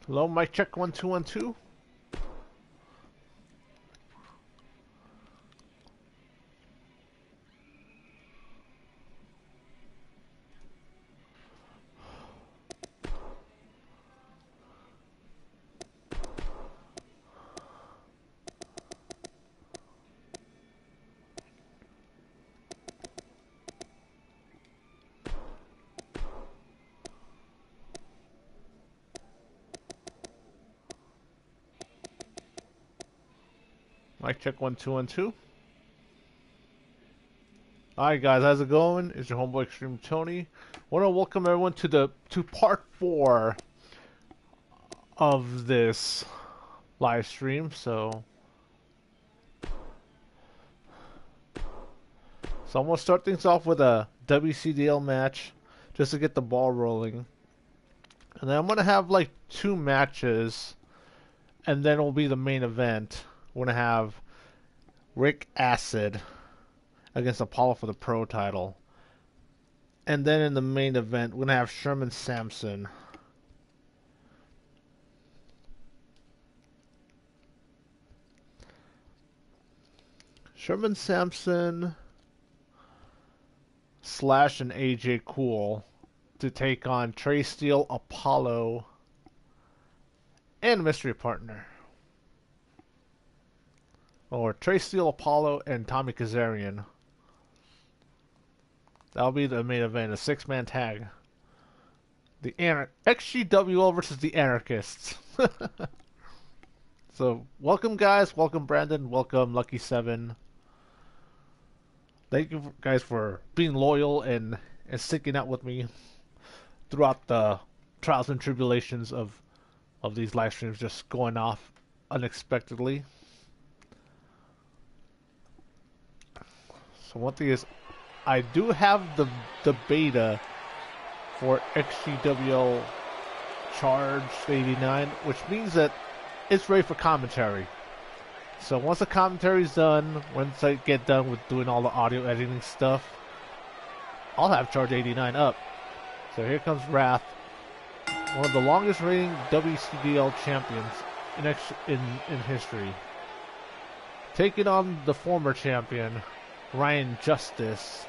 Hello, mic check 1 2 1 2. Mic check 1 2 1 2. Alright guys, how's it going? It's your homeboy XtremeTony. Want to welcome everyone to part 4 of this live stream. So I'm gonna start things off with a WCDL match just to get the ball rolling. And then I'm gonna have like 2 matches, and then it'll be the main event. We're gonna have Rick Acid against Apollo for the pro title. And then in the main event, we're going to have Sherman Sampson. Sherman Sampson Slash and AJ Cool to take on Trey Steele, Apollo, and Mystery Partner. Or Trey Steele, Apollo, and Tommy Kazarian. That'll be the main event, a 6-man tag. The XGWL versus the Anarchists. So, welcome guys, welcome Brandon, welcome Lucky7. Thank you guys for being loyal and sticking out with me throughout the trials and tribulations of these live streams just going off unexpectedly. So one thing is, I do have the beta for XGWL Charge 89, which means that it's ready for commentary. So once the commentary is done, once I get done with doing all the audio editing stuff, I'll have Charge 89 up. So here comes Wrath, one of the longest reigning WCDL champions in history, taking on the former champion, Ryan Justice.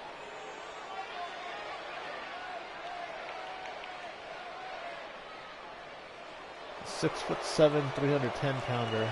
"6'7", 310-pounder.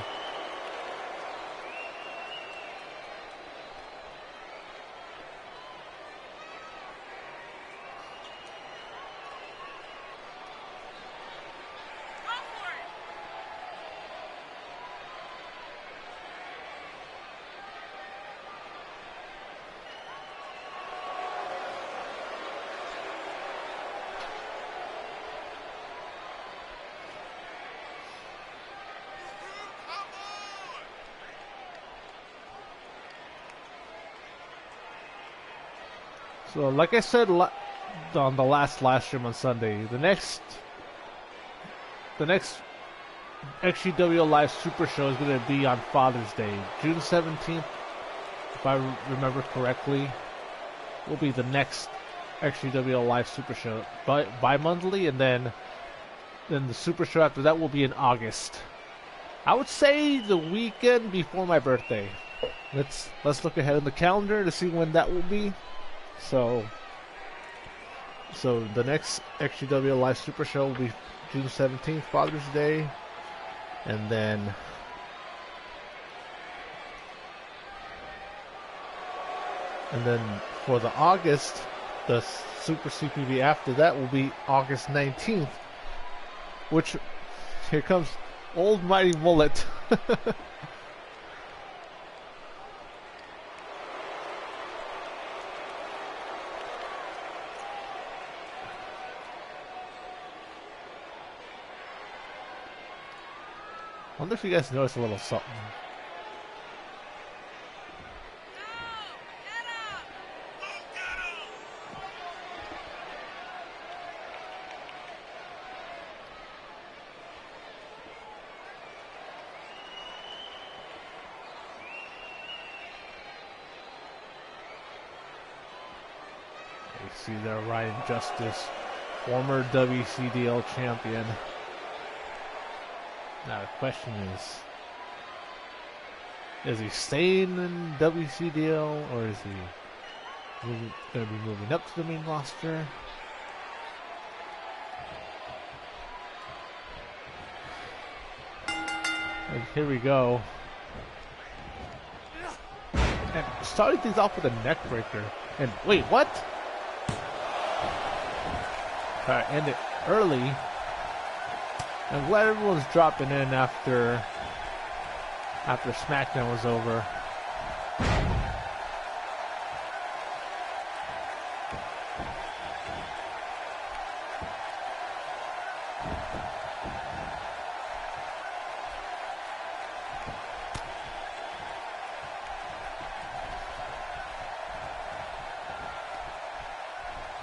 So, like I said on the last live stream on Sunday, the next XGWL Live Super Show is going to be on Father's Day, June 17th, if I remember correctly. Will be the next XGWL Live Super Show, bi-monthly, and then the Super Show after that will be in August. I would say the weekend before my birthday. Let's look ahead in the calendar to see when that will be. So the next XGWL Live Super Show will be June 17th, Father's Day, and then for the August, the Super CPV after that will be August 19th, which, here comes Old Mighty Mullet. I wonder if you guys noticed a little something. You see there, Ryan Justice, former WCDL champion. Now the question is he staying in WCDL or is he going to be moving up to the main roster? And here we go. And starting things off with a neck breaker. And wait, what? Alright, end it early. I'm glad everyone's dropping in after SmackDown was over.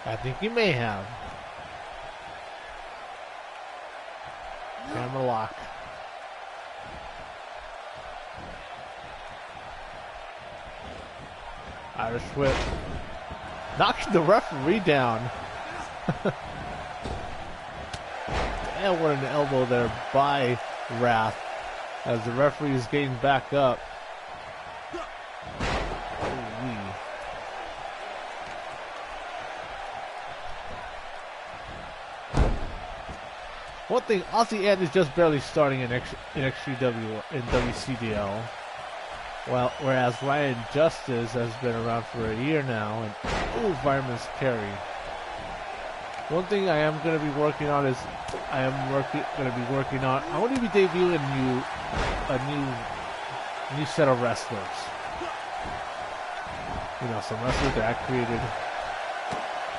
I think he may have. Camera lock. Irish whip. Knocking the referee down. And what an elbow there by Wrath as the referee is getting back up. One thing, Aussie Ed is just barely starting in XGWL in WCDL, whereas Ryan Justice has been around for a year now, and Fireman's Carry. One thing I am going to be working on is I want to be debuting a new set of wrestlers. You know, some wrestlers that I created.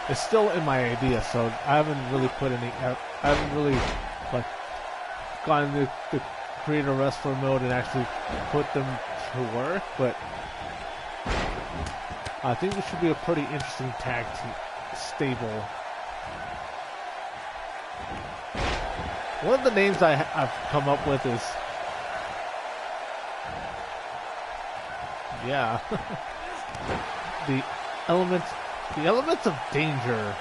It's still in my idea, so I haven't really gone into the creator wrestler mode and actually put them to work, but I think this should be a pretty interesting tag team stable. One of the names I've come up with is, yeah, the elements of danger.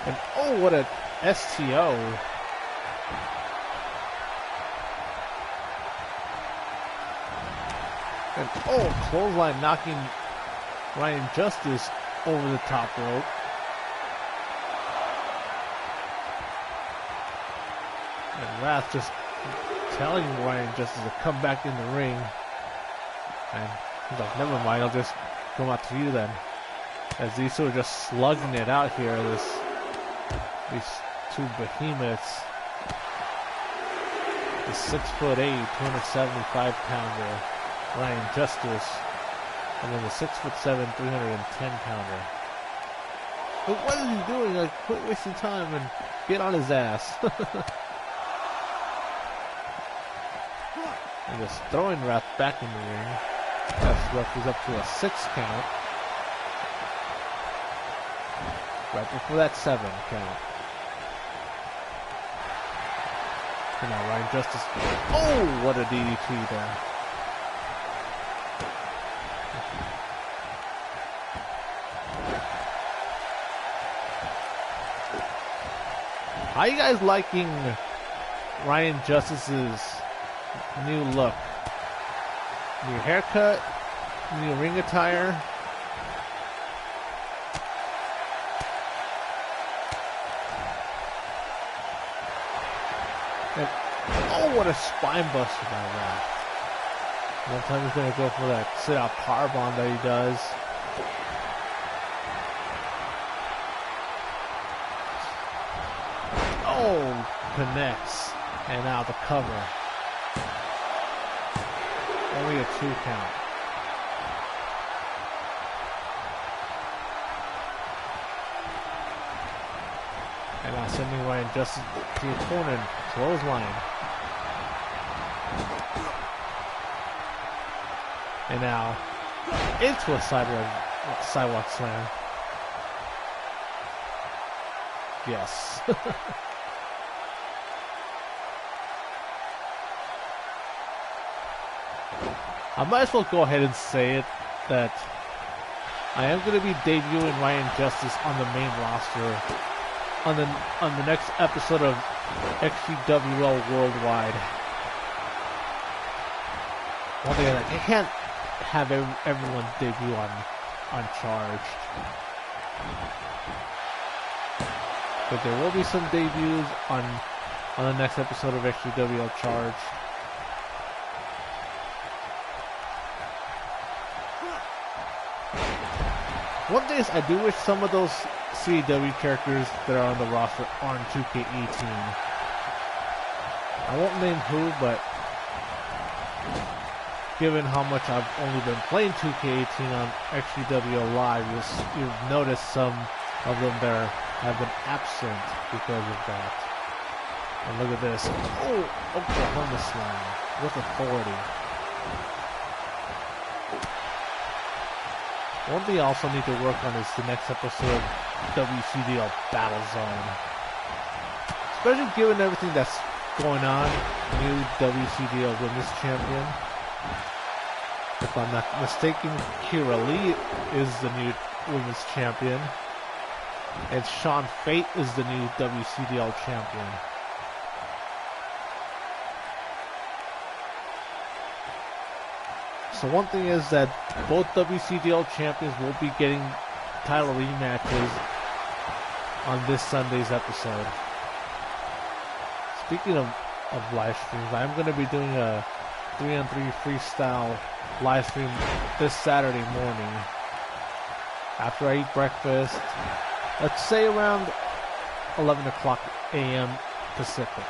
And oh, what a STO. And oh, clothesline knocking Ryan Justice over the top rope. And Wrath just telling Ryan Justice to come back in the ring. And he's like, never mind, I'll just come out to you then. As these two are just slugging it out here, these two behemoths. The 6'8", 275-pounder Ryan Justice, and then the 6'7", 310-pounder. But what is he doing? Like, quit wasting time and get on his ass. And just throwing Wrath back in the ring. That's referee's up to a 6 count. Right before that 7 count. And now Ryan Justice. Oh, what a DDT there. How are you guys liking Ryan Justice's new look? New haircut, new ring attire. And, oh, what a spine buster by that. One time he's going to go for that sit-out powerbomb that he does. Oh, connects. And now the cover. Only a 2 count. And now sending Ryan Justice to the corner. Clothesline. And now into a sidewalk slam. Yes. I might as well go ahead and say it that I am going to be debuting Ryan Justice on the main roster on the next episode of XGWL Worldwide. One thing I can't have everyone debut on Charged, but there will be some debuts on the next episode of XGWL Charged. One thing is, I do wish some of those CAW characters that are on the roster are in 2k18. I won't name who, but given how much I've only been playing 2k18 on XGWL Live, you've noticed some of them there have been absent because of that. And look at this. Oh, Oklahoma Slam with authority. One thing I also need to work on is the next episode of WCDL Battle Zone. Especially given everything that's going on, new WCDL Women's Champion. If I'm not mistaken, Kira Lee is the new Women's Champion. And Sean Fate is the new WCDL Champion. So one thing is that both WCDL champions will be getting title rematches on this Sunday's episode. Speaking of live streams, I'm going to be doing a 3-on-3 freestyle live stream this Saturday morning. After I eat breakfast, let's say around 11 o'clock a.m. Pacific.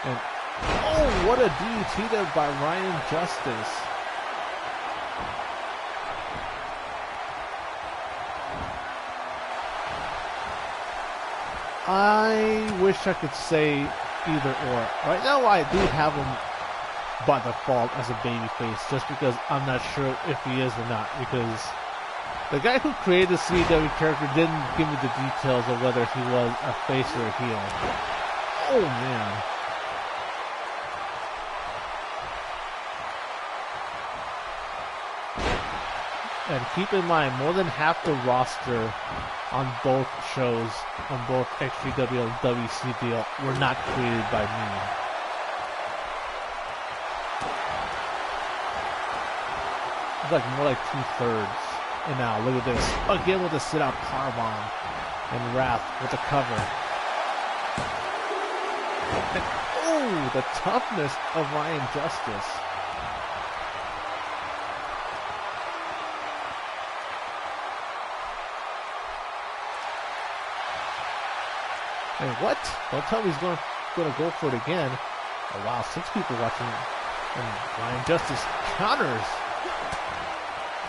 And oh, what a DDT there by Ryan Justice. I wish I could say either or. Right now I do have him by default as a babyface, just because I'm not sure if he is or not, because the guy who created the CW character didn't give me the details of whether he was a face or a heel. Oh man. And keep in mind, more than half the roster on both shows, on both XGWL and WCDL, were not created by me. It's like more like 2/3. And now, look at this. Again with a sit-out powerbomb. And Wrath with a cover. And, oh, the toughness of Ryan Justice. And what? Don't tell me he's going to go for it again. Oh wow, 6 people watching. And Ryan Justice counters.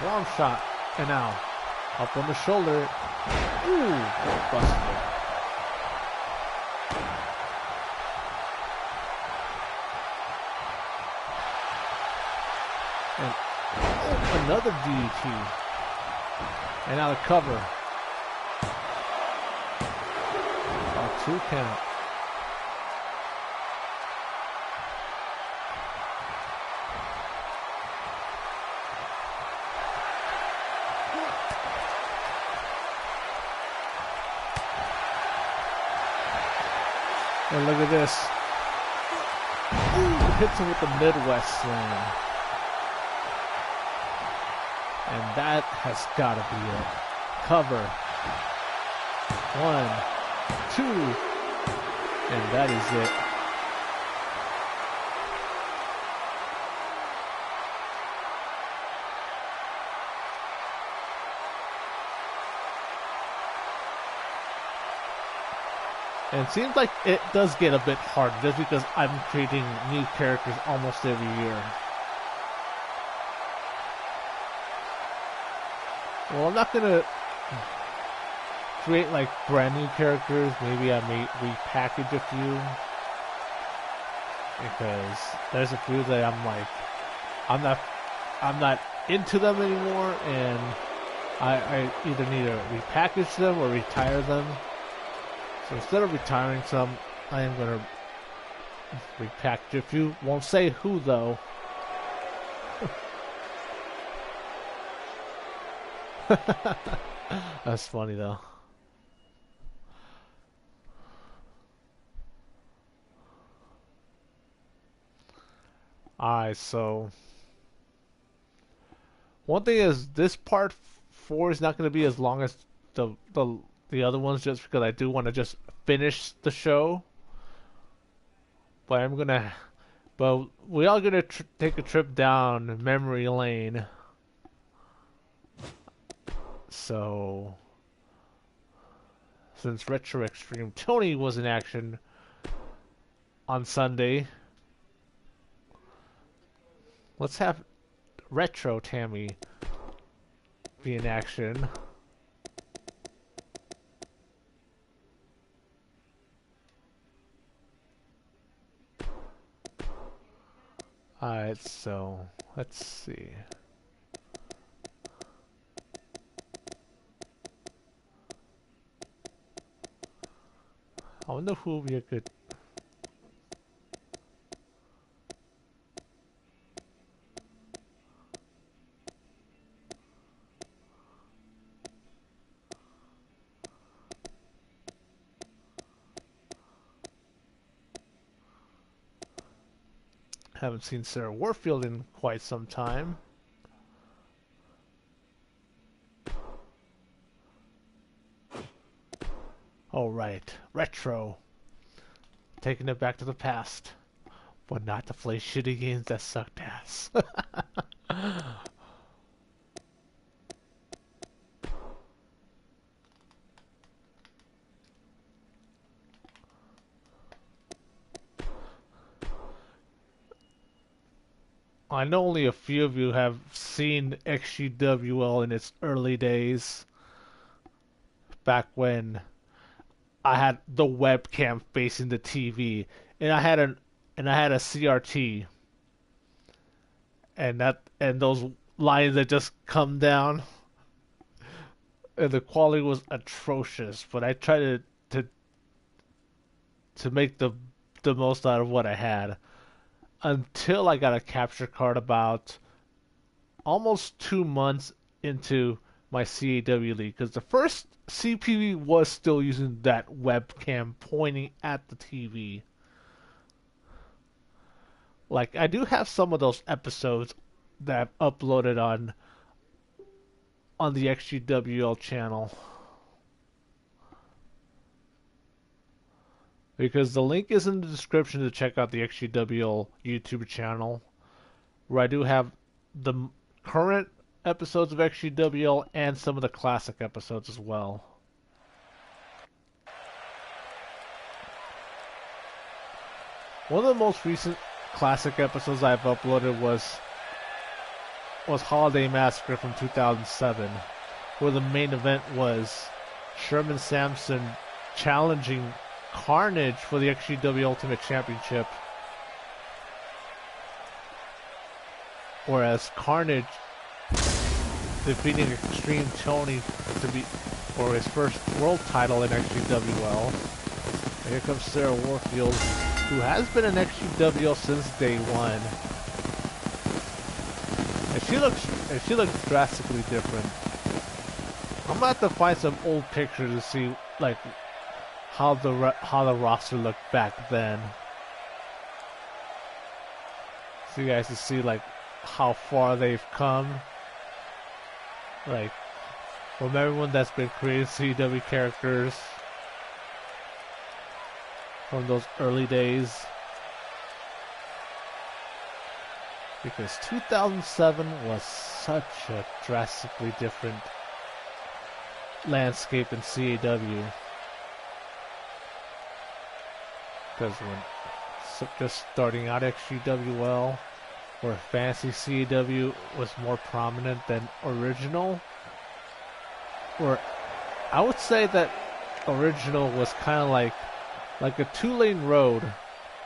Forearm shot. And now, up on the shoulder. Ooh, busted. And oh, another DDT. And now the cover. 2 count. And look at this. Ooh, hits him with the Midwest Slam. And that has got to be it. Cover. 1, 2, and that is it. And it seems like it does get a bit hard just because I'm creating new characters almost every year. Well, I'm not gonna create like brand new characters. Maybe I may repackage a few, because there's a few that I'm like, I'm not into them anymore, and I either need to repackage them or retire them. So instead of retiring some, I am gonna repackage a few. Won't say who though. That's funny though. Alright, so one thing is this part 4 is not going to be as long as the other ones, just because I do want to just finish the show. But we are gonna take a trip down memory lane. So since Retro Extreme Tony was in action on Sunday, let's have Retro Tammy be in action. Alright, so let's see. I wonder who would be a good... Haven't seen Sarah Warfield in quite some time. Oh right, Retro. Taking it back to the past. But not to play shitty games that sucked ass. I know only a few of you have seen XGWL in its early days. Back when I had the webcam facing the TV, and I had a CRT, and those lines that just come down, and the quality was atrocious. But I tried to make the most out of what I had, until I got a capture card about almost 2 months into my CAW league, because the first CPV was still using that webcam pointing at the TV. Like, I do have some of those episodes that I've uploaded on the XGWL channel. Because the link is in the description to check out the XGWL YouTube channel, where I do have the current episodes of XGWL and some of the classic episodes as well. One of the most recent classic episodes I've uploaded was Holiday Massacre from 2007, where the main event was Sherman Sampson challenging Carnage for the XGW Ultimate Championship, whereas Carnage defeating XtremeTony for his first world title in XGWL. And here comes Sarah Warfield, who has been in XGWL since day one. And she looks drastically different. I'm gonna have to find some old pictures to see like how the roster looked back then. So you guys can see like how far they've come. Like from everyone that's been creating CW characters from those early days. Because 2007 was such a drastically different landscape in CAW. Because when just starting out XGWL, where Fantasy CAW was more prominent than original, or I would say that original was kind of like a two-lane road,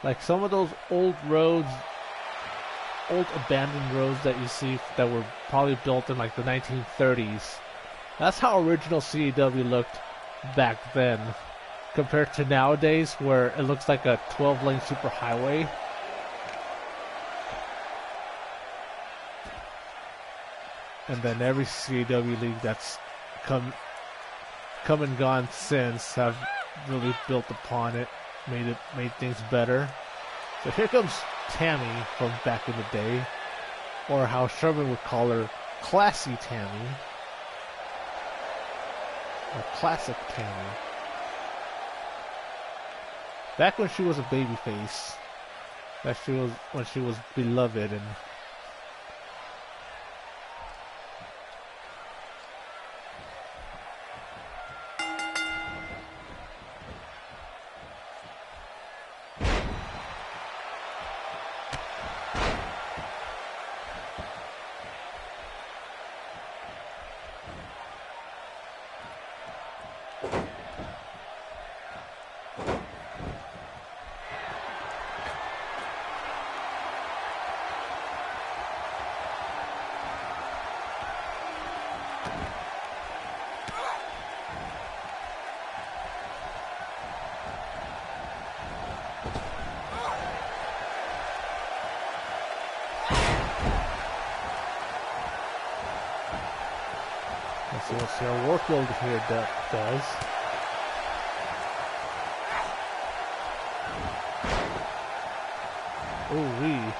like some of those old roads, old abandoned roads that you see that were probably built in like the 1930s. That's how original CAW looked back then, compared to nowadays where it looks like a 12-lane superhighway. And then every CAW league that's come and gone since have really built upon it, made things better. So here comes Tammy from back in the day, or how Sherman would call her, Classy Tammy, or Classic Tammy. Back when she was a babyface, when she was beloved and let's see what Sarah Warfield here does. Ooh-wee.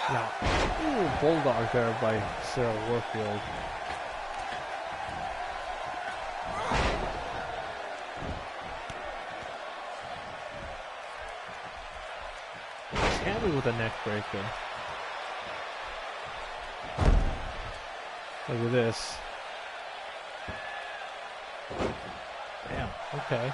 Now, ooh, bulldog there by Sarah Warfield. Tammy with a neck breaker. Look at this. Damn, okay.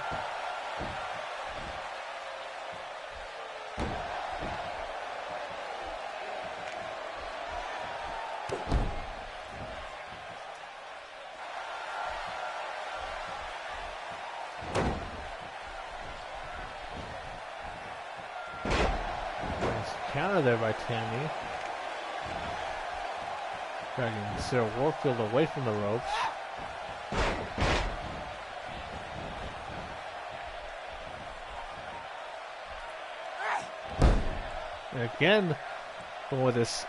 Counter there by Tammy. Dragging Sarah Warfield away from the ropes. And again, going with this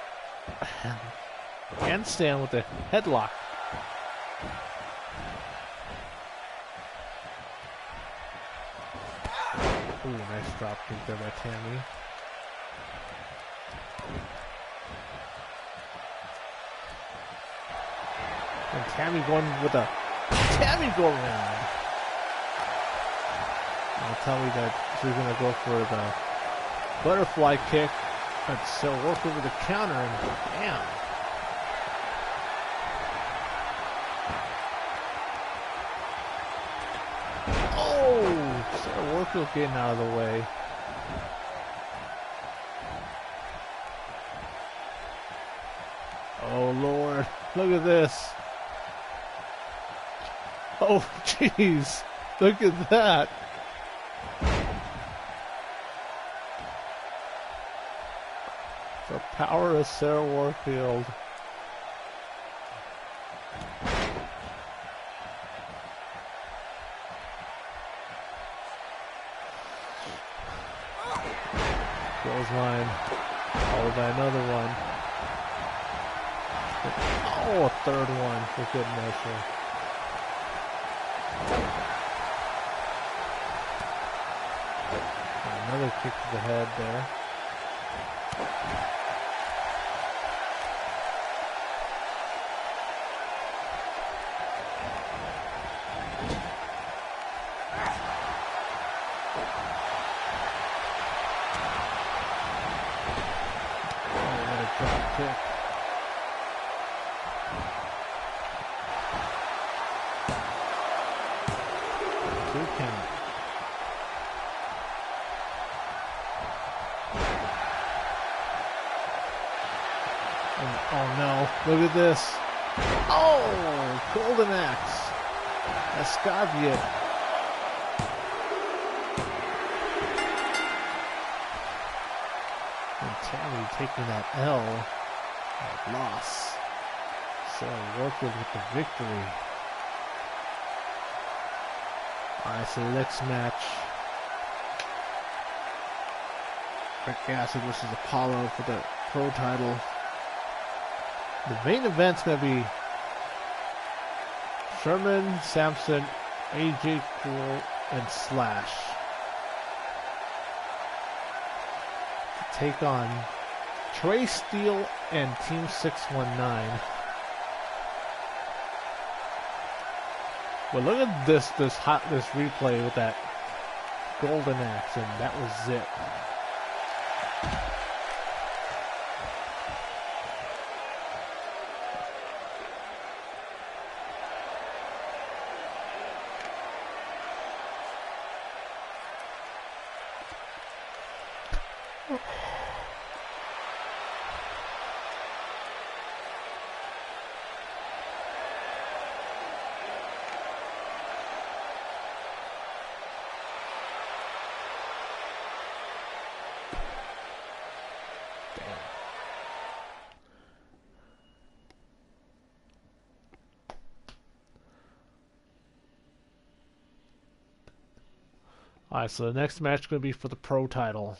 handstand with the headlock. Ooh, nice drop kick there by Tammy. And Tammy going with a Tammy go around. I'll tell me that she's gonna go for the butterfly kick, but still working with the counter and damn. Oh, Sarah Warfield getting out of the way. Oh Lord, look at this. Oh, jeez. Look at that. The power of Sarah Warfield. Clothesline. Followed by another one. Oh, a third one for good measure. Another kick to the head there. Oh, what a drop kick. Two count. Oh no, look at this. Oh, golden axe. Escaviet. And Tammy taking that L. That loss. So Warfield with the victory. Alright, so the next match, Rick Acid versus Apollo for the pro title. The main event's going to be Sherman, Samson, AJ Cool, and Slash to take on Trey Steele and Team 619. Well, look at this replay with that golden axe, and that was it. Alright, so the next match is going to be for the pro title.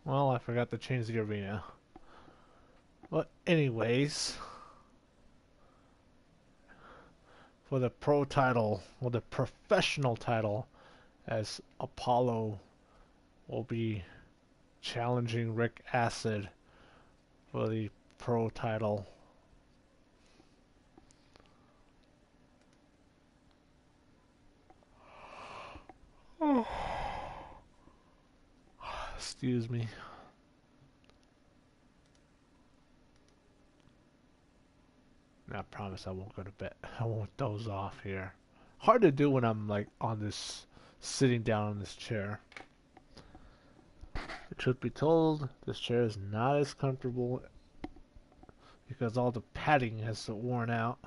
Well, I forgot to change the arena. But anyways, for the pro title, or the professional title, as Apollo will be challenging Rick Acid for the pro title. Excuse me. I promise I won't go to bed. I won't doze off here. Hard to do when I'm like on this, sitting down on this chair. The truth be told, this chair is not as comfortable because all the padding has worn out.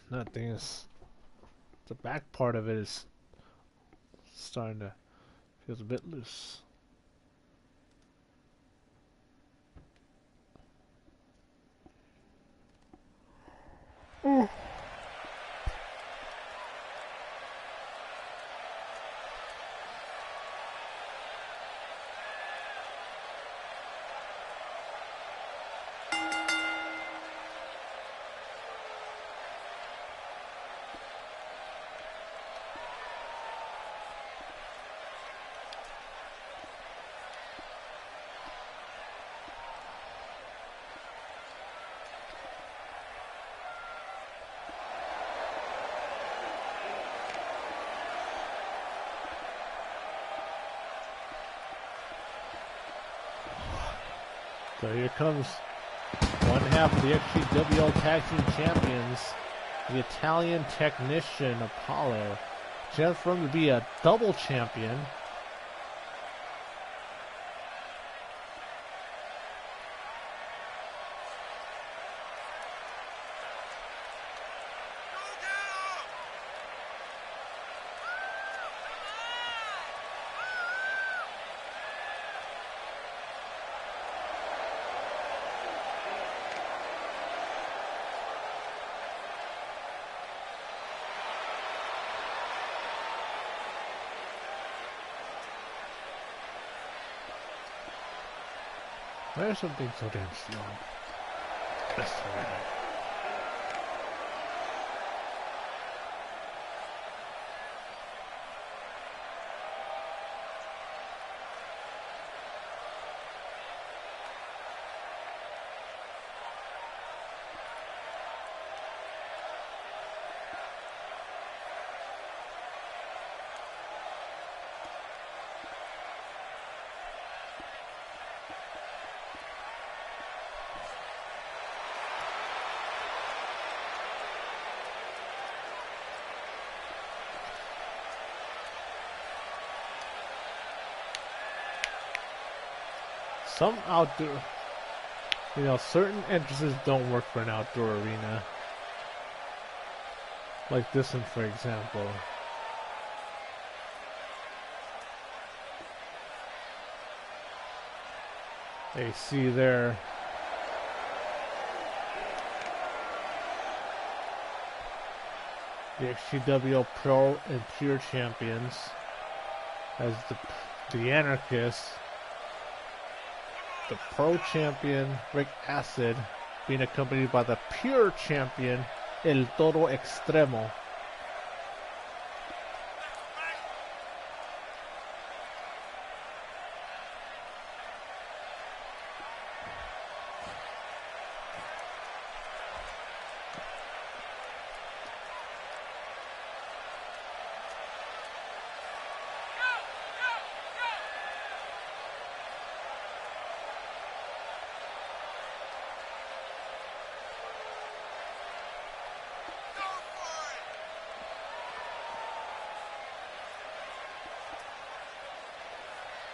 That thing is, the back part of it is starting to feels a bit loose. So here comes one half of the XGWL Tag Team Champions, the Italian technician Apollo, chance for him to be a double champion. Why are some things so damn slow? That's right. Some outdoor, certain entrances don't work for an outdoor arena. Like this one, for example. They see there. The XGWL Pro and Pure Champions as the Anarchists. The Pro Champion, Rick Acid, being accompanied by the Pure Champion, El Toro Extremo.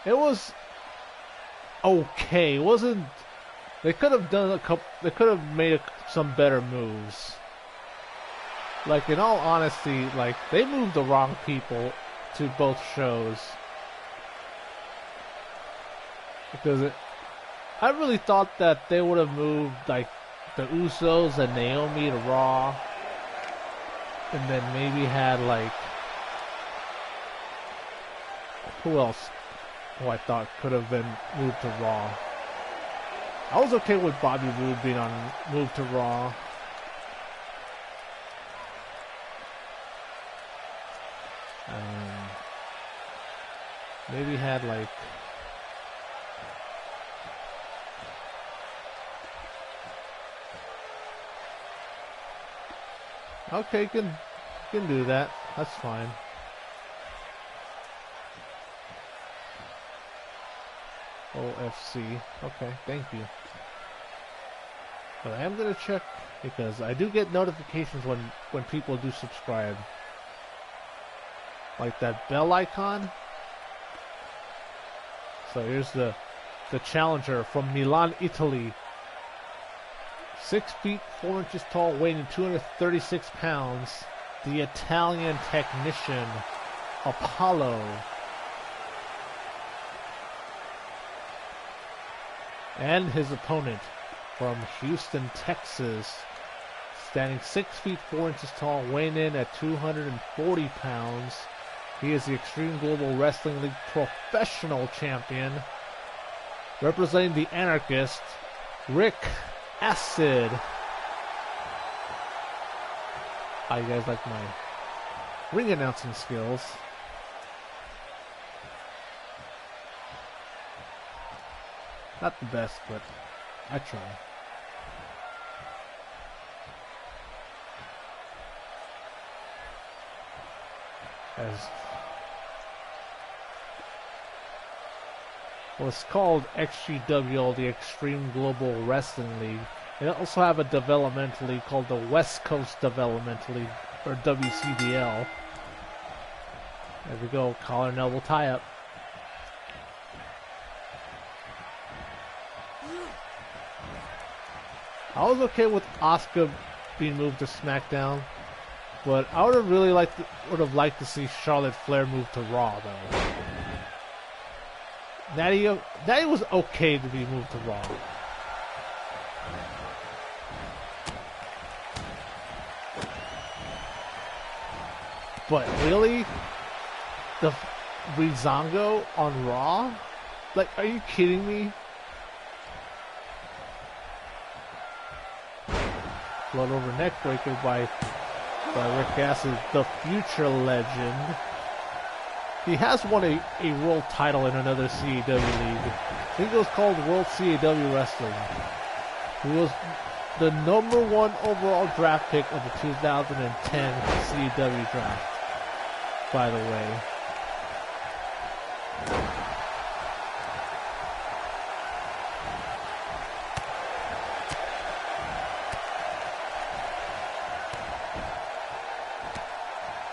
It was okay. It wasn't. They could have done a couple. They could have made some better moves. Like, in all honesty, like, they moved the wrong people to both shows. Because I really thought that they would have moved, like, the Usos and Naomi to Raw. And then maybe had, like, who else? Who I thought could have been moved to Raw. I was okay with Bobby Roode being moved to Raw. Maybe had like okay, you can do that. That's fine. OFC. Okay, thank you. But I am gonna check because I do get notifications when people do subscribe. Like that bell icon. So here's the challenger from Milan, Italy. 6 feet 4 inches tall, weighing 236 pounds. The Italian technician, Apollo. And his opponent from Houston, Texas, standing 6 feet 4 inches tall, weighing in at 240 pounds. He is the Extreme Global Wrestling League professional champion, representing the Anarchist, Rick Acid. How you guys like my ring announcing skills? Not the best, but I try. Well, it's called XGWL, the Extreme Global Wrestling League. They also have a developmental league called the West Coast Developmental League, or WCDL. There we go, collar and elbow tie-up. I was okay with Asuka being moved to SmackDown, but I would have really liked to see Charlotte Flair move to Raw, though. Natty was okay to be moved to Raw. But really? The Breezango on Raw? Like, are you kidding me? Float over neck breaker by Rick Gasson, the future legend. He has won a world title in another CAW league. I think it was called World CAW Wrestling. He was the #1 overall draft pick of the 2010 CAW draft, by the way.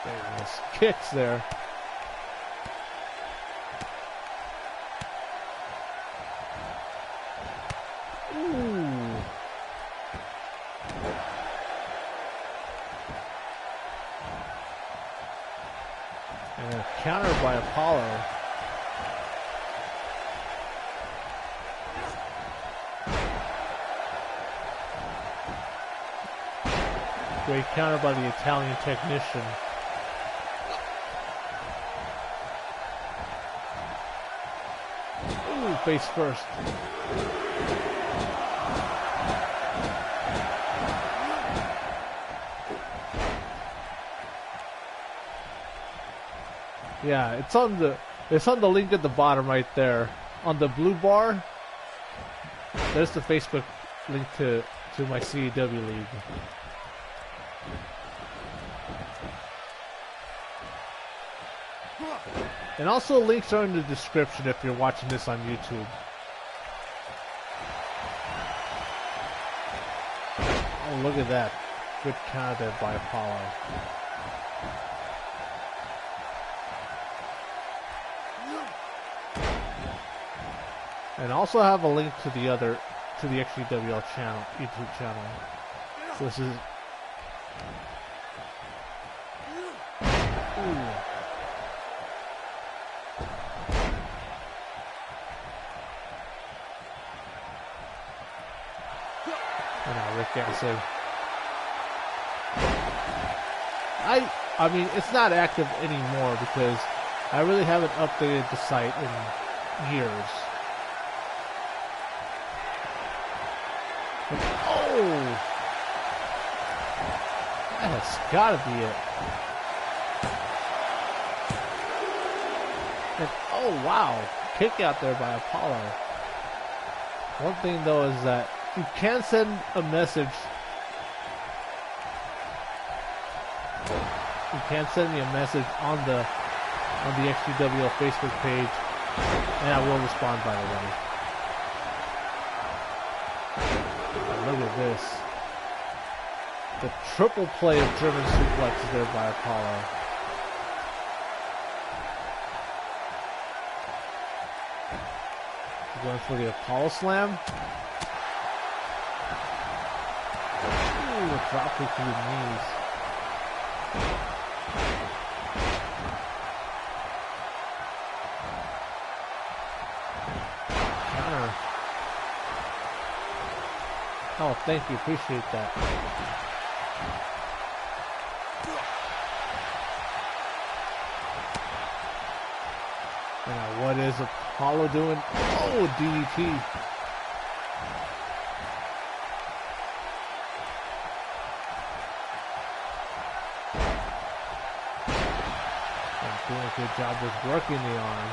There's kicks there. And countered by Apollo. Great counter by the Italian technician. Ooh, face first. Yeah, it's on the link at the bottom right there. On the blue bar, there's the Facebook link to my CAW league. And also links are in the description if you're watching this on YouTube. Oh, look at that. Good counter there by Apollo. And also have a link to the XGWL channel, YouTube channel. So this is. Ooh. And now Rick Gasson. I mean, it's not active anymore because I really haven't updated the site in years. Oh! That has got to be it. And, oh, wow. Kick out there by Apollo. One thing, though, is that you can send a message. You can send me a message on the XGWL Facebook page, and I will respond, by the way. Look at this. The triple play of German suplexes there by Apollo. Going for the Apollo slam. Ooh, a drop kick to the knees. Oh, thank you. Appreciate that. And now what is Apollo doing? Oh, DDT. And doing a good job just working the arm.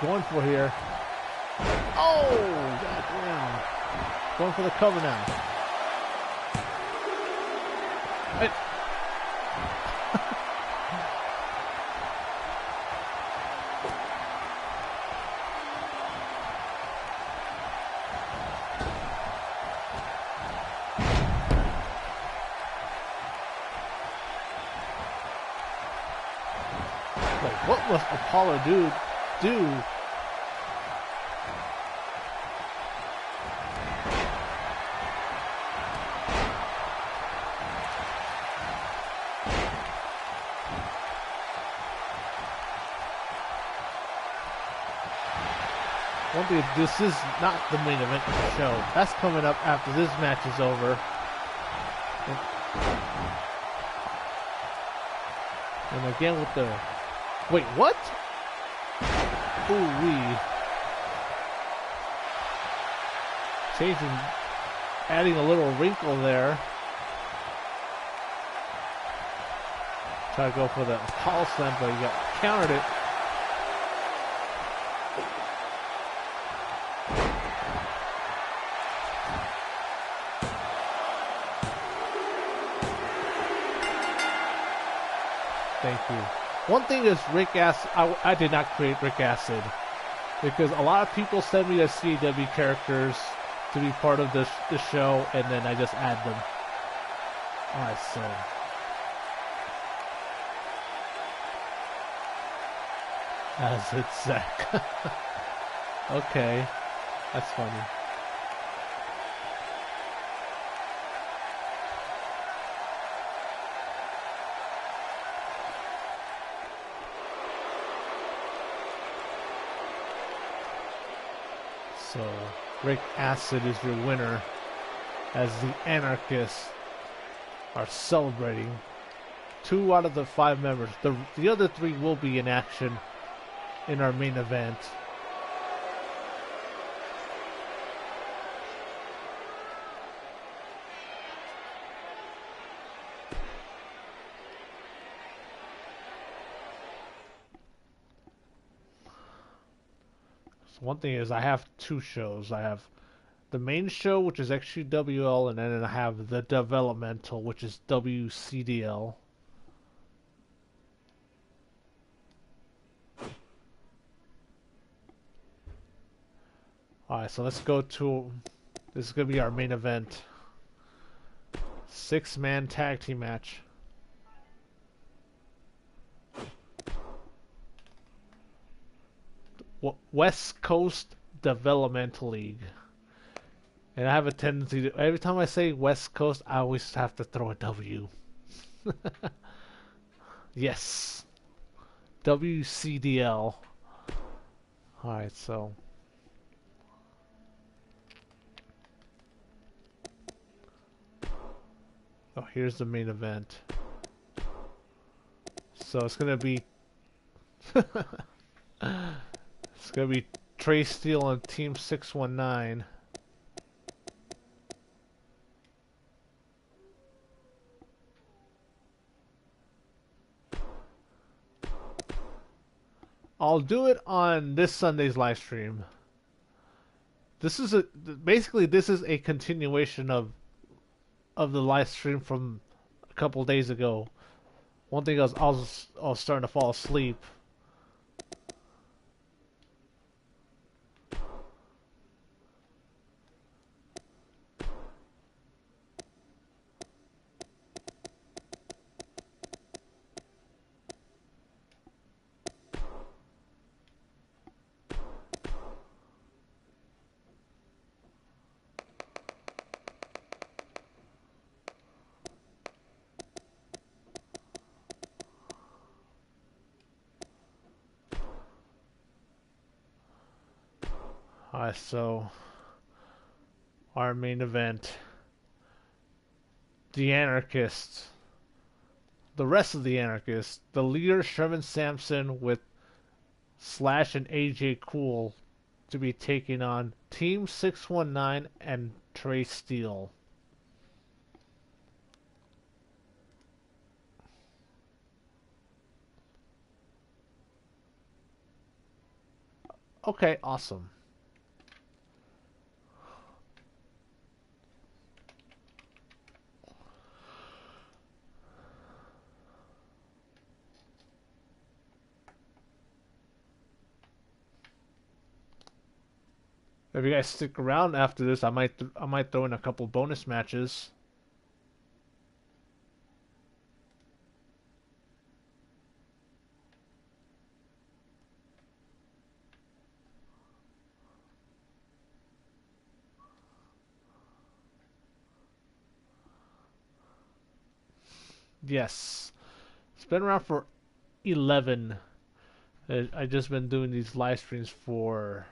Going for here. Oh, goddamn. Going for the cover now. Hey. Like, what must Apollo do? This is not the main event of the show. That's coming up after this match is over. And again with the Wait, what? Ooh-wee. Changing, adding a little wrinkle there. Try to go for the power slam, but he got countered it. Thank you. One thing is Rick Acid. I did not create Rick Acid because a lot of people send me the CAW characters to be part of this show, and then I just add them. Alright, so Acid Zach. Okay, that's funny. So, Rick Acid is your winner as the Anarchists are celebrating. 2 out of the 5 members. The other 3 will be in action in our main event. One thing is I have 2 shows. I have the main show, which is XGWL, and then I have the developmental, which is WCDL. Alright, so let's go to... This is going to be our main event. 6-man tag team match. West Coast Developmental League. And I have a tendency to, every time I say West Coast, I always have to throw a W. Yes. WCDL. Alright, so. Oh, here's the main event. So it's going to be. It's going to be Trey Steele and Team 619. I'll do it on this Sunday's live stream. This is basically this is a continuation of the live stream from a couple days ago. One thing is I was starting to fall asleep. Alright, so our main event, the Anarchists, the rest of the Anarchists, the leader Sherman Sampson with Slash and AJ Cool to be taking on Team 619 and Trey Steele. Okay, awesome. If you guys stick around after this, I might throw in a couple bonus matches. Yes, it's been around for 11. I've just been doing these live streams for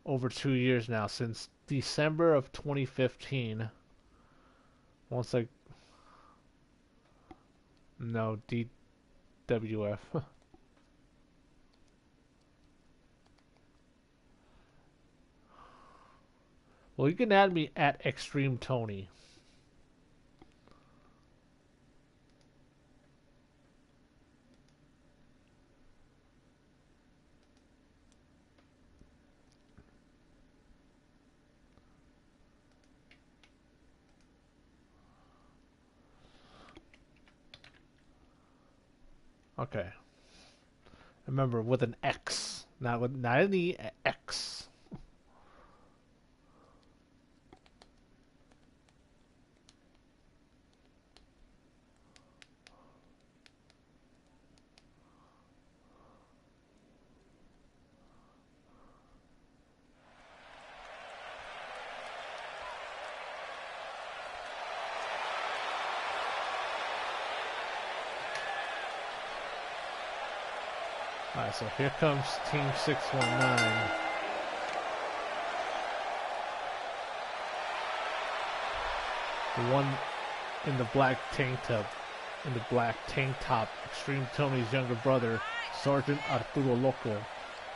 over 2 years now, since December of 2015. No, DWF. Well, you can add me at XtremeTony. Okay. Remember, with an X, not an E, X. Alright, so here comes Team 619. The one in the black tank top, XtremeTony's younger brother, Sergeant Arturo Loco.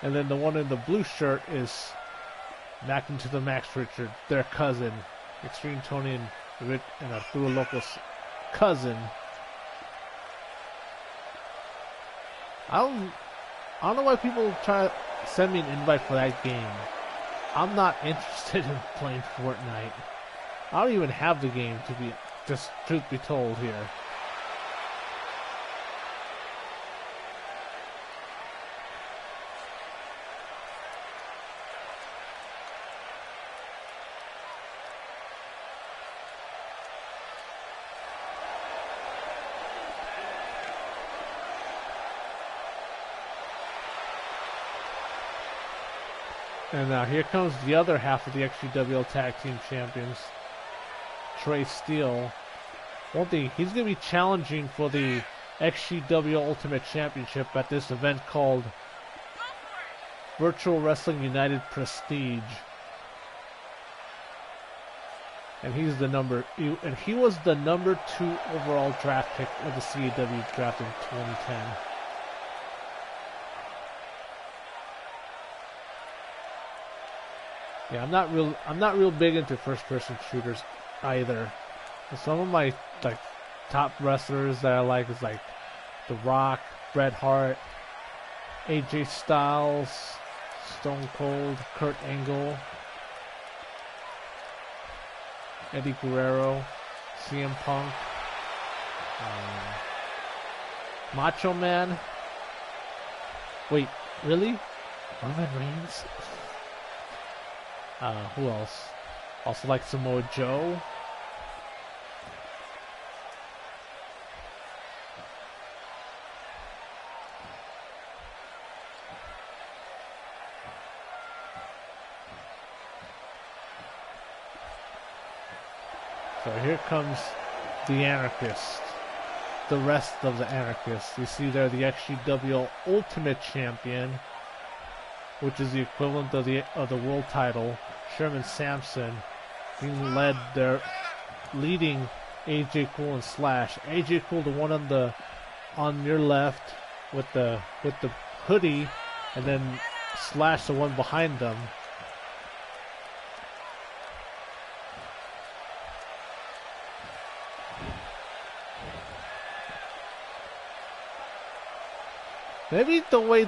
And then the one in the blue shirt is Mac into the Max Richard, their cousin, XtremeTony and Arturo Loco's cousin. I don't know why people try to send me an invite for that game. I'm not interested in playing Fortnite. I don't even have the game, to be just truth be told here. And now here comes the other half of the XGWL Tag Team Champions, Trey Steele. One thing, he's going to be challenging for the XGWL Ultimate Championship at this event called Virtual Wrestling United Prestige. And he was the number 2 overall draft pick of the CAW draft in 2010. Yeah, I'm not real big into first-person shooters either. Some of my top wrestlers that I like is like The Rock, Bret Hart, AJ Styles, Stone Cold, Kurt Angle, Eddie Guerrero, CM Punk, Macho Man. Wait, really? Roman Reigns? Who else? Also like Samoa Joe. So here comes the Anarchist. The rest of the Anarchists. You see there the XGWL Ultimate Champion, which is the equivalent of the world title, Sherman Sampson, being leading AJ Cool and Slash. AJ Cool, the one on your left with the hoodie, and then Slash, the one behind them. Maybe the way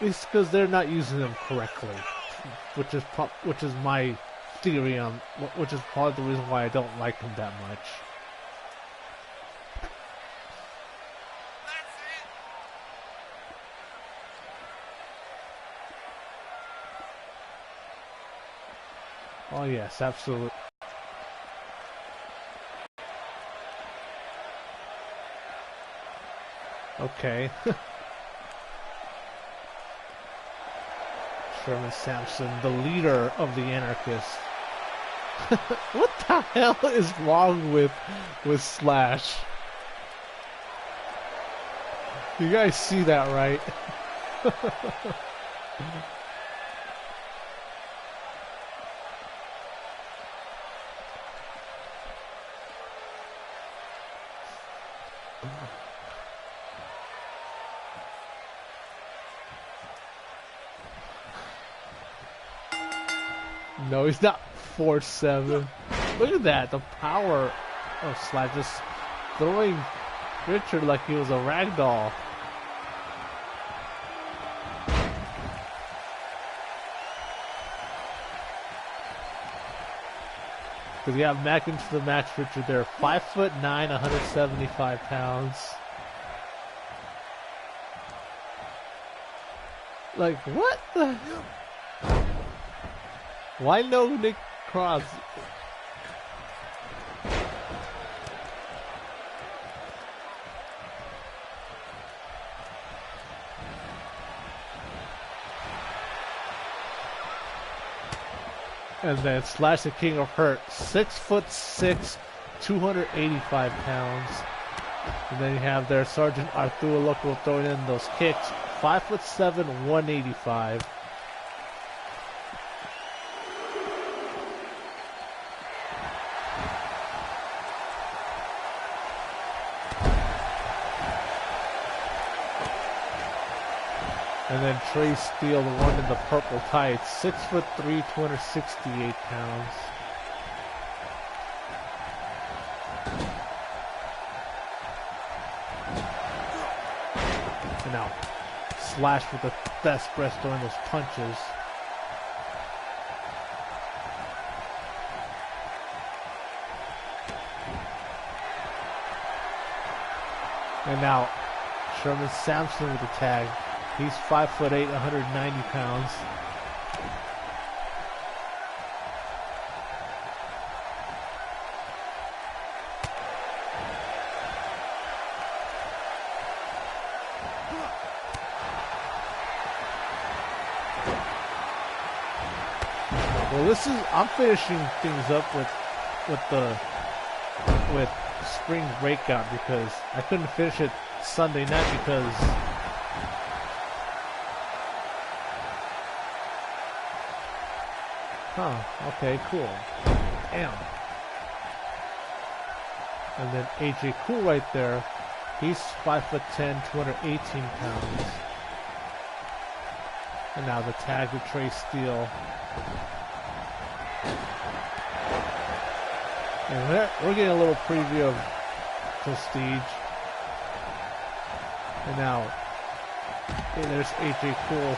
it's because they're not using them correctly, which is my theory on, which is probably the reason why I don't like them that much. Oh yes, absolutely. Okay. Sherman Sampson, the leader of the Anarchists. What the hell is wrong with Slash? You guys see that, right? No, he's not 4-7. Look at that, the power of Slash just throwing Richard like he was a rag doll. Because you have Mac into the match, Richard there. 5'9", 175 pounds. Like, what the hell? Why no Nick Cross? And then Slash the King of Hurt, 6'6", 285 pounds. And then you have their Sergeant Arturo Loco throwing in those kicks, 5'7", 185. And then Trey Steele, the one in the purple tights, 6'3", 268 pounds. And now Slash with the best breast throwing those punches. And now Sherman Sampson with the tag. He's 5'8", 190 pounds. Well, this is, I'm finishing things up with Spring Breakout because I couldn't finish it Sunday night because okay, cool. Damn. And then AJ Cool right there. He's 5'10", 218 pounds. And now the tag with Trey Steele. And we're getting a little preview of Prestige. And now, there's AJ Cool.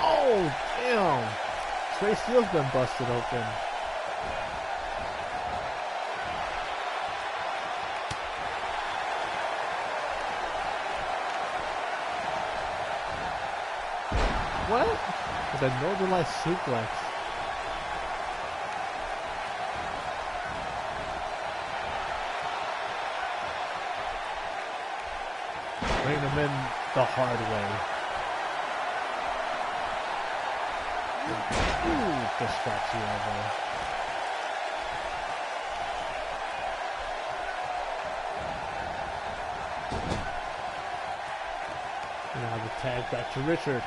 Oh, damn. Trey Steele's been busted open. What? With a Northern Lights suplex. Bring him in the hard way. Ooh, distraction elbow. Now the tag back to Richard.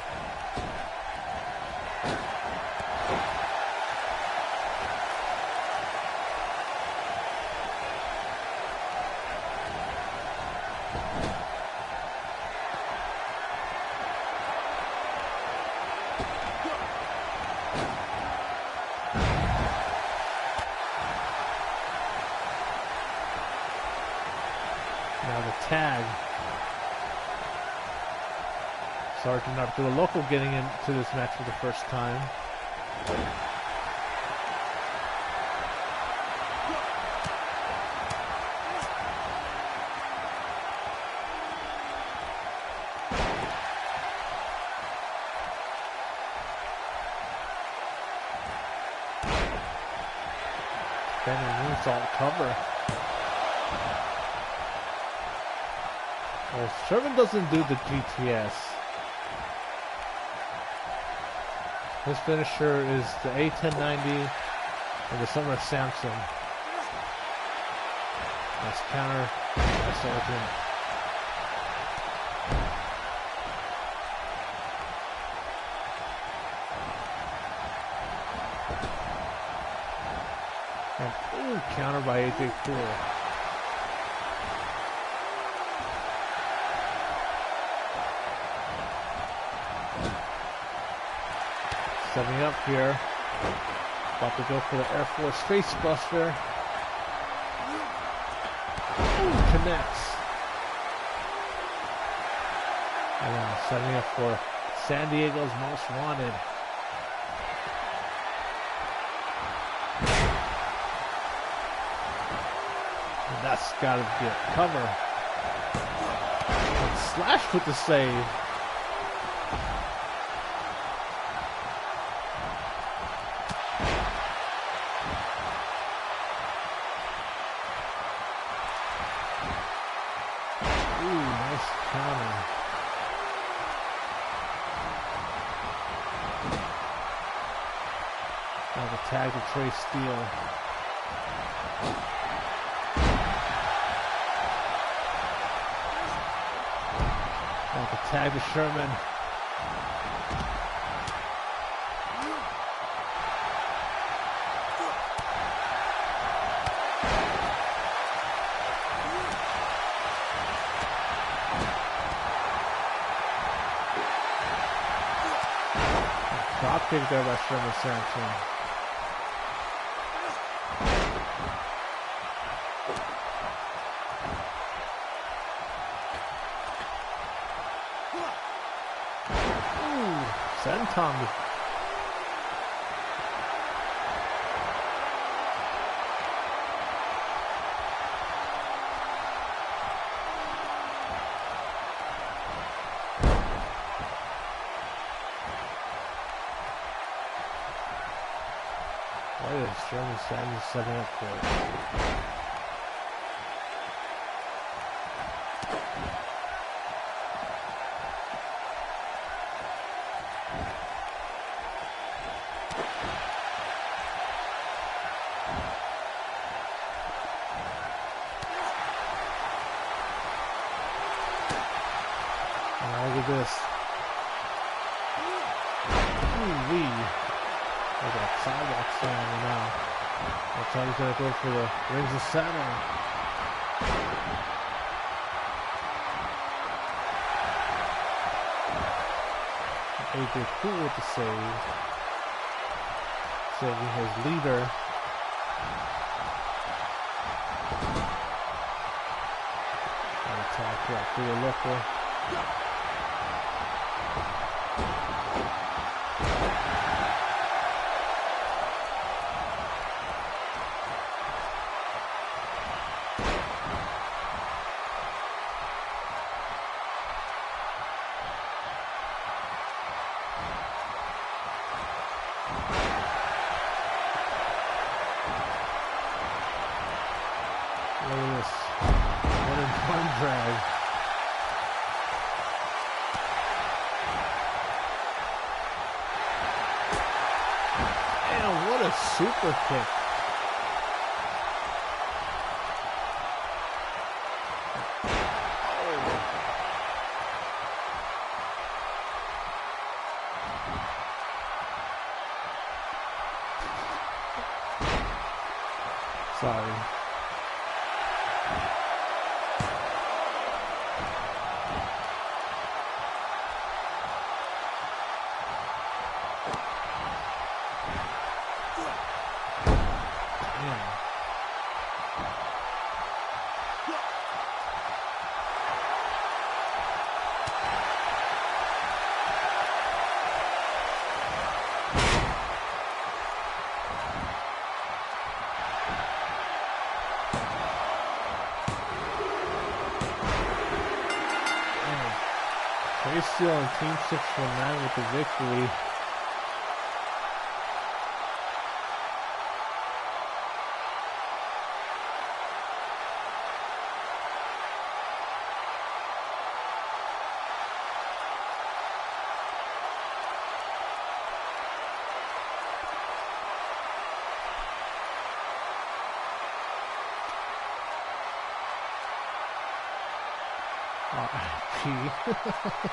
Now the tag. Sergeant Arturo Loco getting into this match for the first time. Then moonsault cover. Well, Sherman doesn't do the GTS. His finisher is the A1090 and the Summer Samson. Nice counter. Nice open. And ooh, counter by AJ Cool. Setting up here. About to go for the Air Force Face Buster. Ooh, connects. And then setting up for San Diego's Most Wanted. And that's got to be a cover. And Slash with the save. Tag to Trey Steele. Now the tag to Sherman. Drop kick there by Sherman Sampson. Tommy. What is Sherman Sanders setting up for it? This. Ooh-wee. Look at that sidewalk slam now. Looks like he's going to go for the rings of Saturn. AJ Cool with the save. Saving his leader. And attack that through a local. Look at this. What a fun drag. Damn, what a super kick. Sorry. Trey Steele on Team 619 with the victory. R.I.P.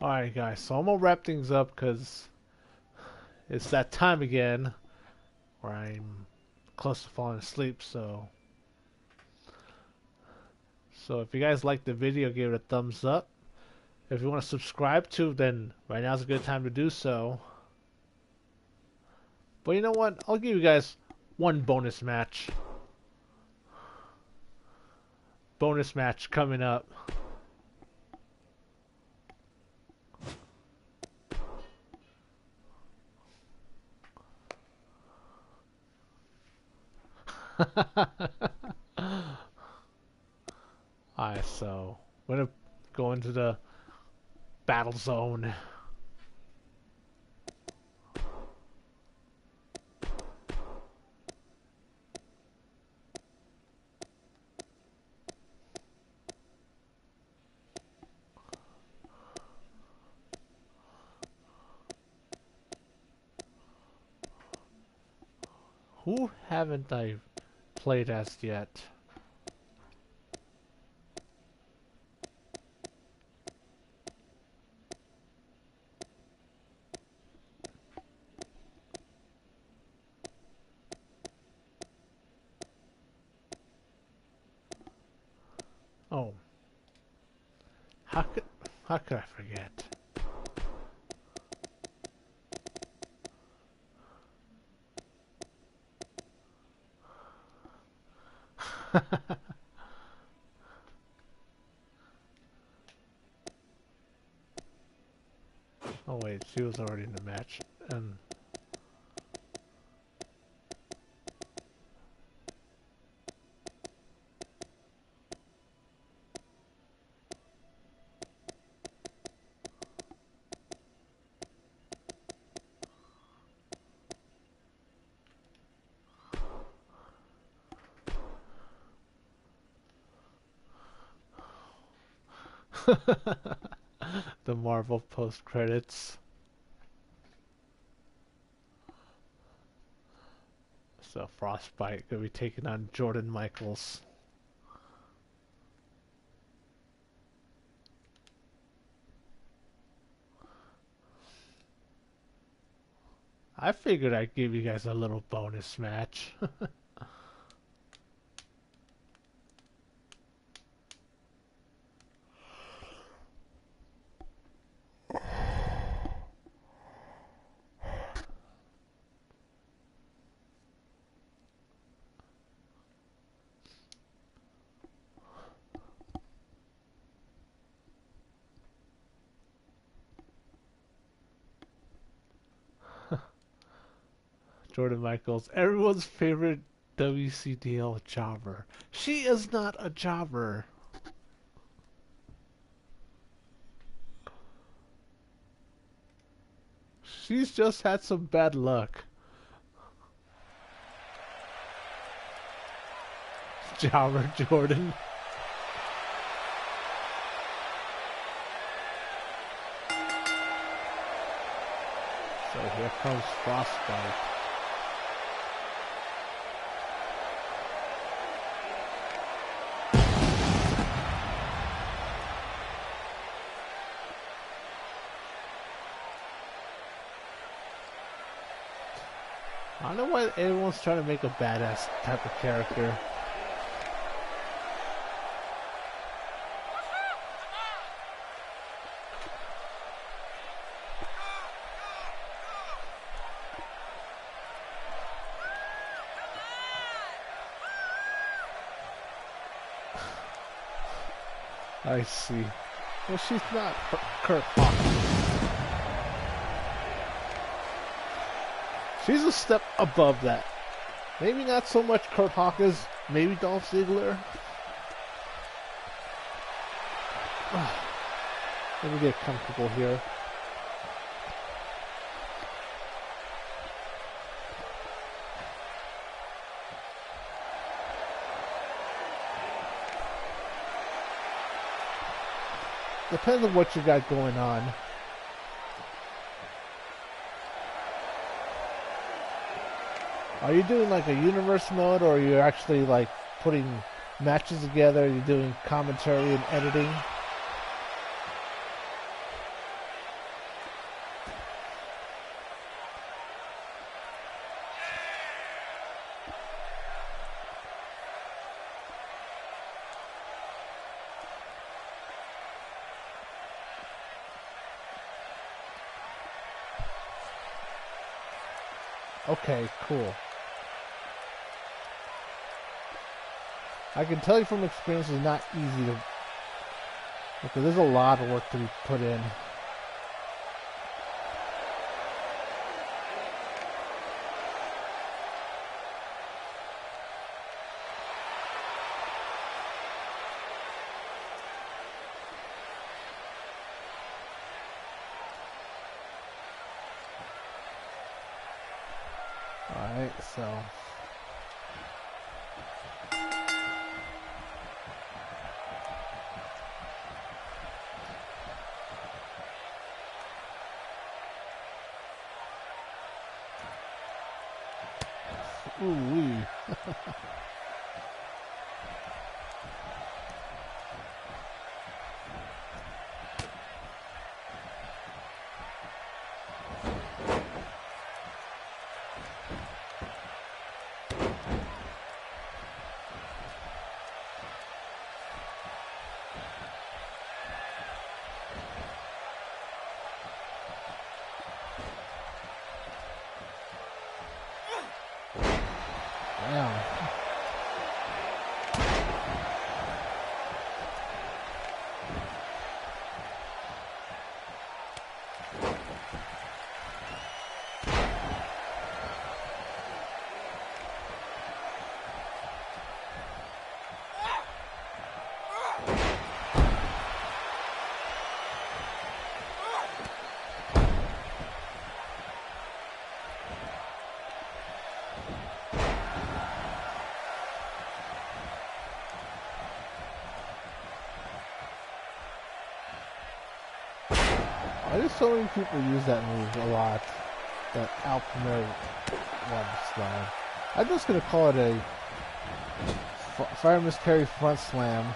Alright guys, so I'm gonna wrap things up because it's that time again where I'm close to falling asleep, so if you guys like the video, give it a thumbs up. If you want to subscribe to, then right now is a good time to do so. But you know what? I'll give you guys one bonus match. Bonus match coming up. Alright, so we're gonna go into the battle zone. Who haven't I played as yet? Oh. How could I forget? Oh wait, she was already in the match. The Marvel post credits. So Frostbite gonna be taking on Jordan Michaels. I figured I'd give you guys a little bonus match. Jordan Michaels, everyone's favorite WCDL jobber. She is not a jobber. She's just had some bad luck. Jobber Jordan. So here comes Frostbite. I don't know why everyone's trying to make a badass type of character. I see. Well, she's not Kurt Hawkins. She's a step above that. Maybe not so much Kurt Hawkins, maybe Dolph Ziggler. Let me get comfortable here. Depends on what you got going on. Are you doing like a universe mode, or are you actually like putting matches together? You're doing commentary and editing? Okay, cool. I can tell you from experience it's not easy to... because there's a lot of work to be put in. Alright, so... ooh-wee. Damn. I just so many people use that move a lot. That Alphamere one slam. I'm just gonna call it a Fireman's Carry front slam.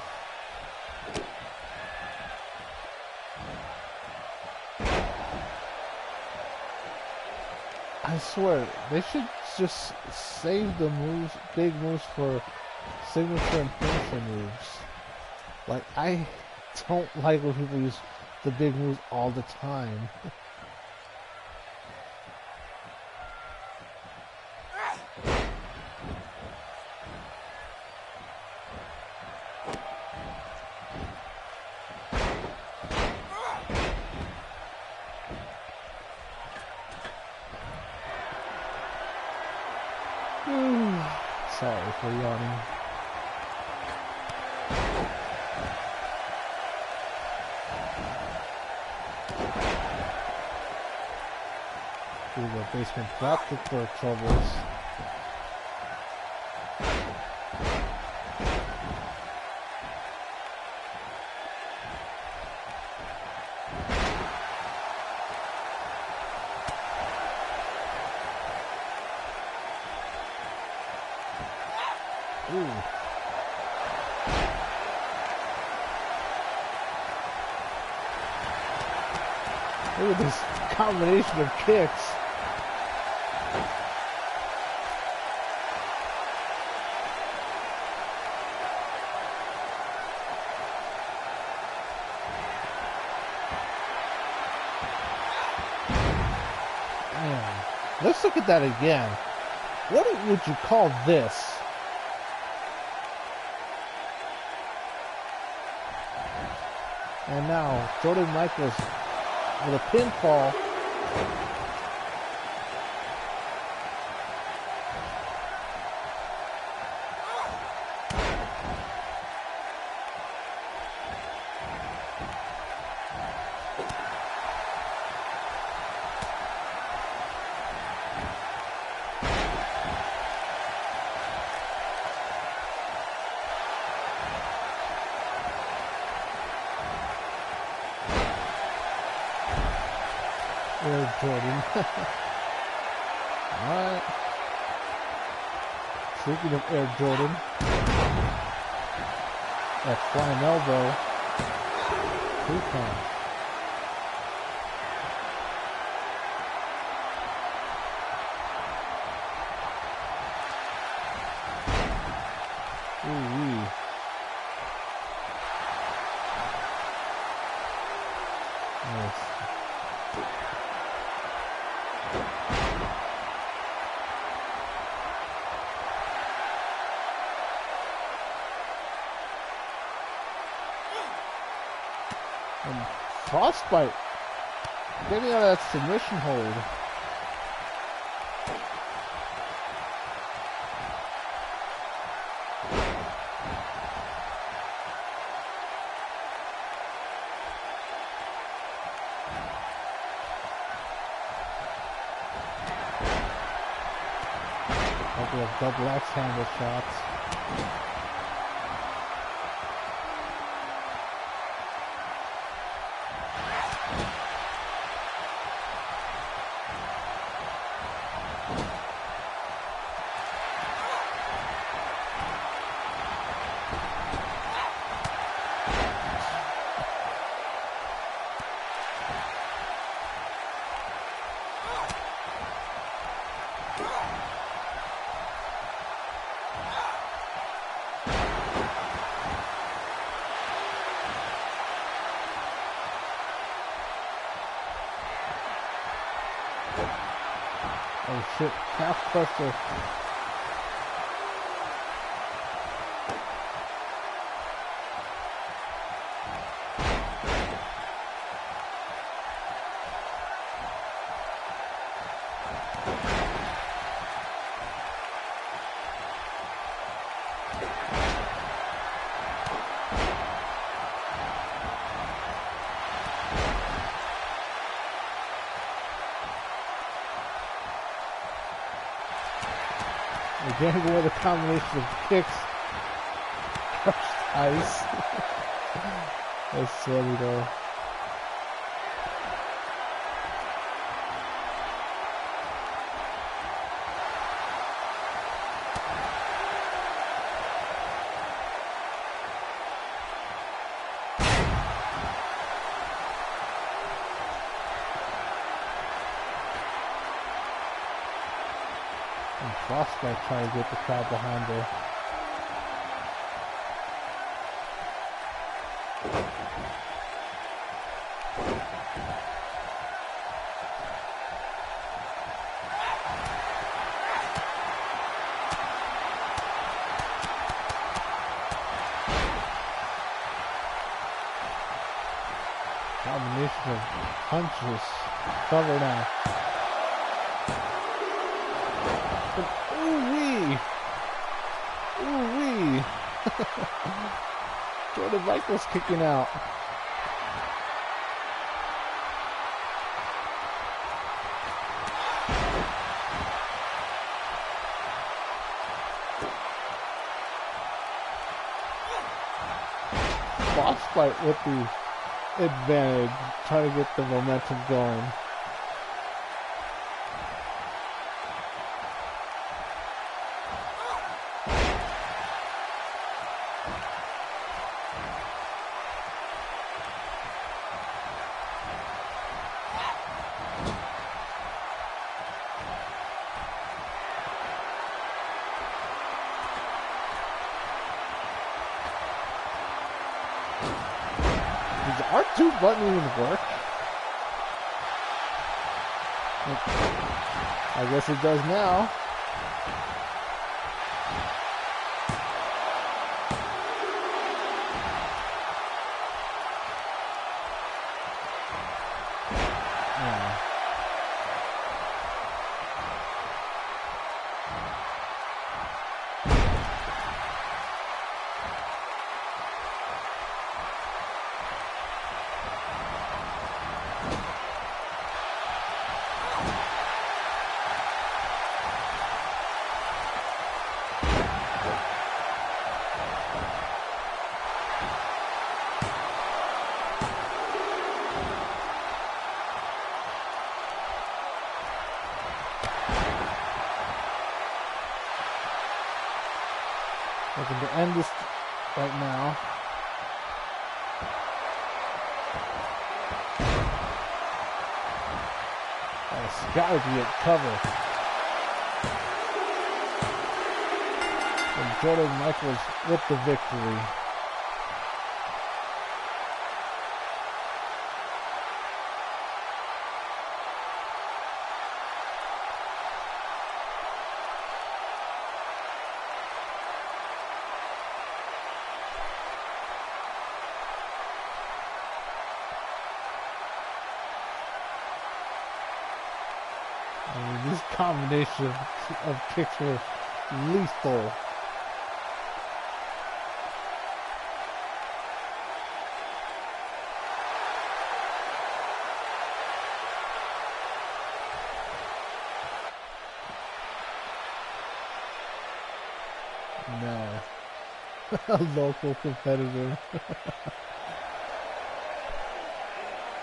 I swear, they should just save the moves, big moves for signature and finisher moves. Like, I don't like when people use the big moves all the time. Sorry for yawning. Through the basement dropkick for troubles. Ooh. Look at this combination of kicks. Man, let's look at that again. What would you call this? And now, Jordan Michaels with a pinfall. Air Jordan. Alright. Speaking of Air Jordan, that flying elbow. 2 count. Ooh-wee. Nice. And Frostbite getting out of that submission hold. We have double X handle shots. Oh shit, calf cluster. Again, with a combination of kicks, crushed ice. That's funny though. Frostbite trying to get the crowd behind her. Combination of punches. Cover now. Ooh-wee! Ooh-wee! Jordan Michaels kicking out. Frostbite with the advantage, trying to get the momentum going. Does R2 button even work? I guess it does now. Yeah. Looking to end this right now. It's got to be a cover. And Jordan Michaels with the victory. This combination of kicks were lethal. No. A local competitor.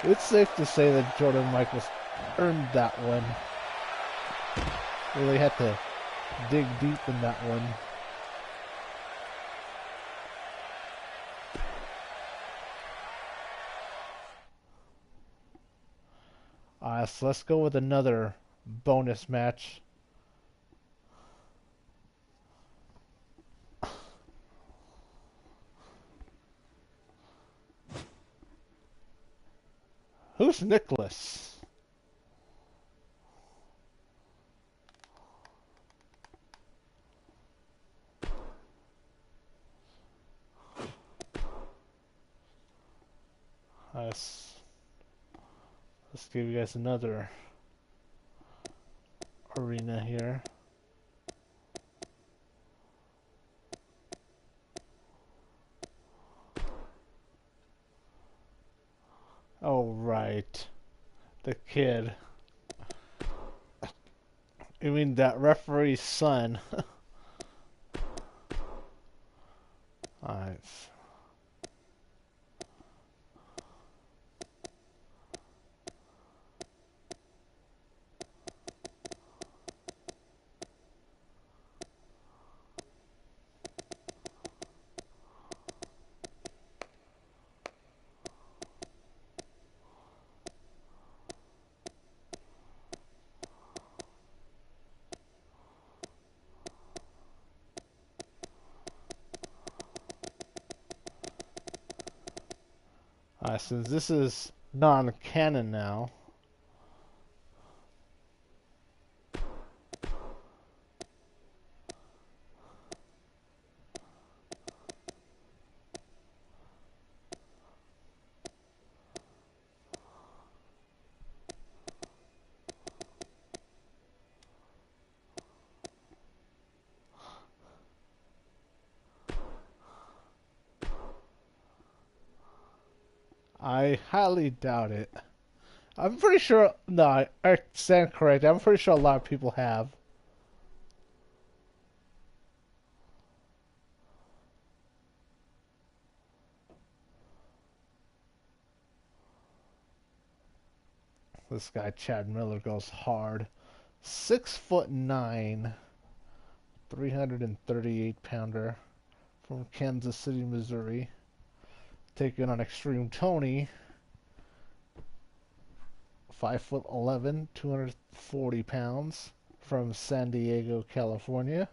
It's safe to say that Jordan Michaels earned that one. Really had to dig deep in that one. So let's go with another bonus match. Who's Nicholas? Let's give you guys another arena here. Oh, right. The kid. You mean that referee's son? Alright. Since this is non-canon now, I highly doubt it. I'm pretty sure, no, I stand correct. I'm pretty sure a lot of people have. This guy, Chad Miller, goes hard. 6'9", 338-pounder from Kansas City, Missouri. Taking on XtremeTony. 5'11", 240 pounds from San Diego, California.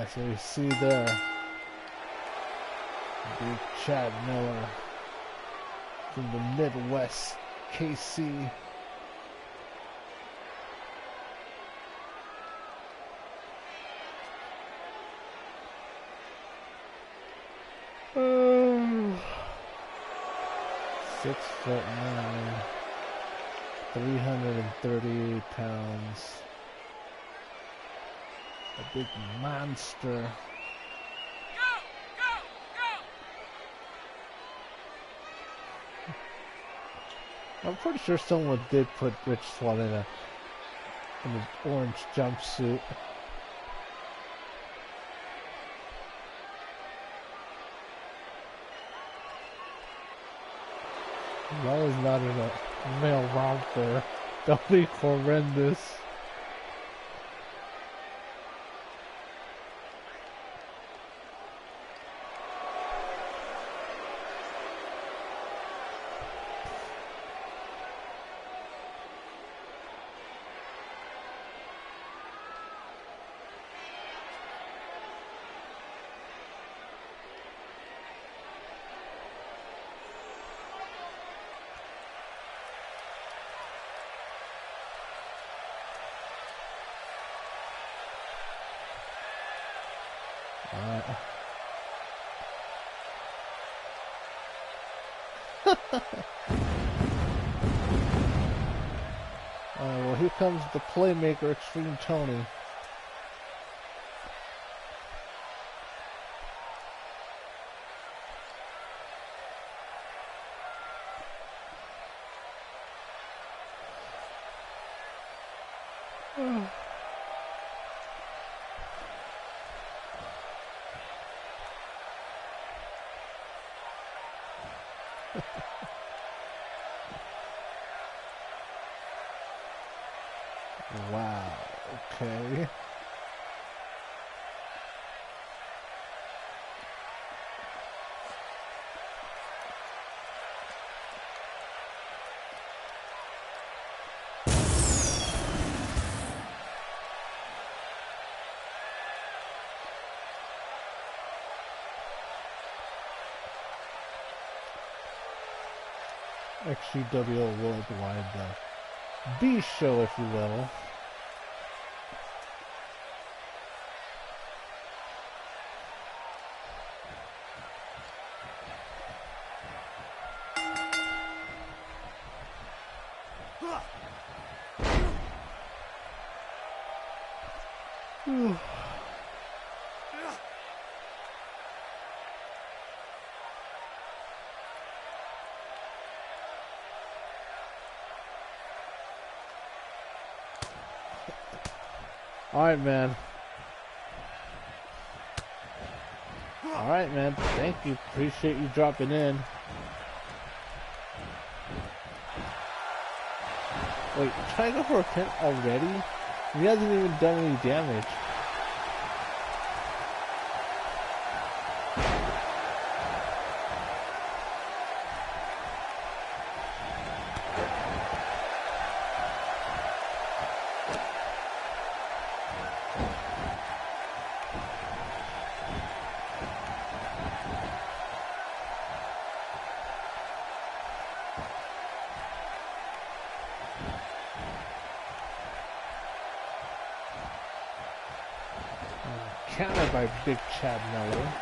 So you see there, Big Chad Miller from the Midwest, KC. Oh. 6'9", 338 pounds. A big monster. Go, go, go. I'm pretty sure someone did put Rich Swann in an orange jumpsuit. That was not in a male romper. That would be horrendous. Well, here comes the playmaker, XtremeTony. Wow, okay. XGWL Worldwide, B show, if you will. Alright, man. Alright, man. Thank you. Appreciate you dropping in. Wait, trying to go for a pin already? He hasn't even done any damage. Countered by Big Chad Miller.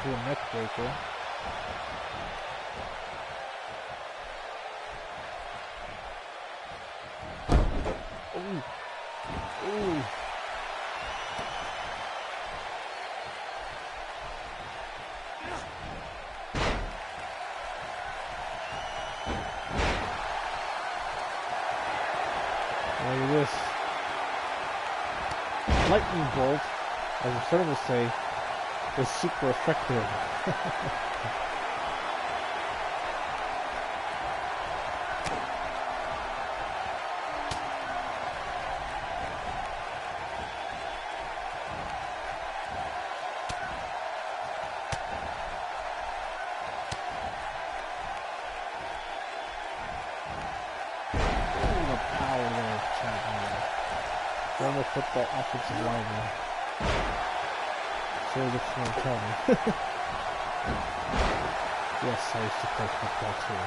To a neck breaker. Ooh. Ooh. Look at this. Lightning bolt, as I'm starting to say. is super effective. Former football offensive lineman. So the XtremeTony. Yes, I used to play football too.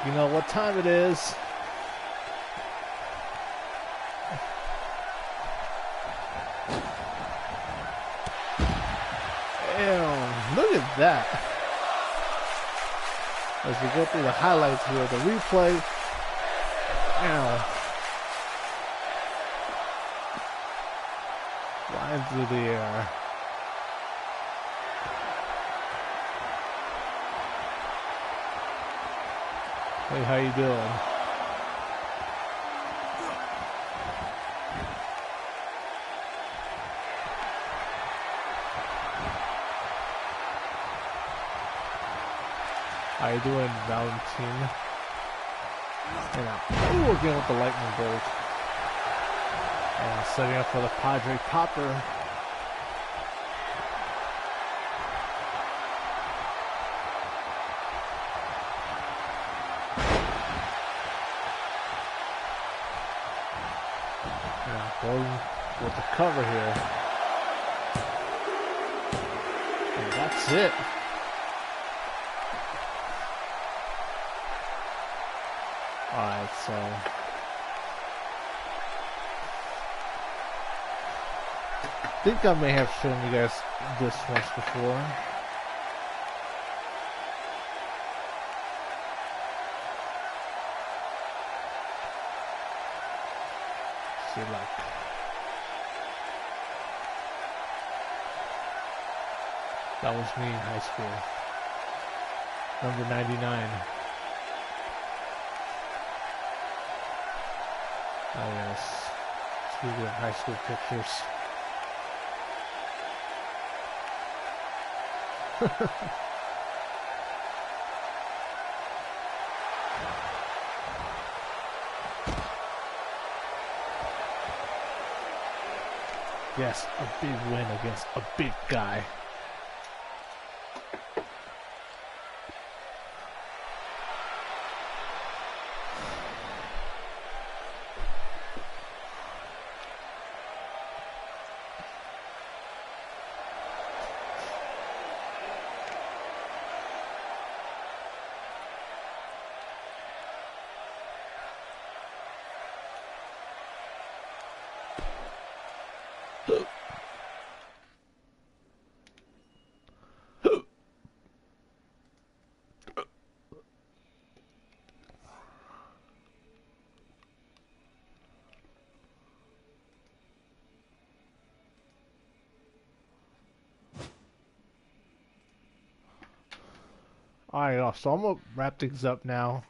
You know what time it is. Damn, look at that. As we go through the highlights here, the replay. Damn. Flying through the air. Hey, how you doing? How you doing, Valentine? Ooh, again with the lightning bolt. And setting up for the Padre Popper. Going with the cover here. And that's it. Alright, so I think I may have shown you guys this once before. See, like, that was me in high school. Number 99. Oh yes. Speaking of high school pictures. Yes, a big win against a big guy. Alright, so I'm gonna wrap things up now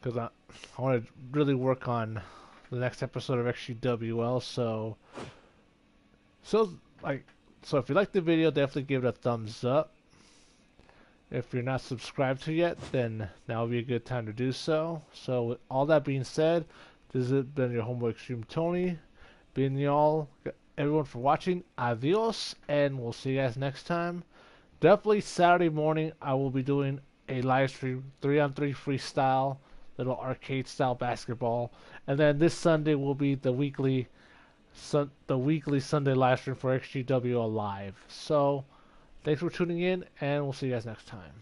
because I want to really work on the next episode of XGWL. So if you like the video, definitely give it a thumbs up. If you're not subscribed to yet, then now would be a good time to do so. So with all that being said, this has been your homeboy XtremeTony, bidding y'all everyone for watching. Adios, and we'll see you guys next time. Definitely Saturday morning, I will be doing a live stream, 3-on-3 freestyle, little arcade style basketball, and then this Sunday will be the weekly Sunday live stream for XGWL Live. So, thanks for tuning in, and we'll see you guys next time.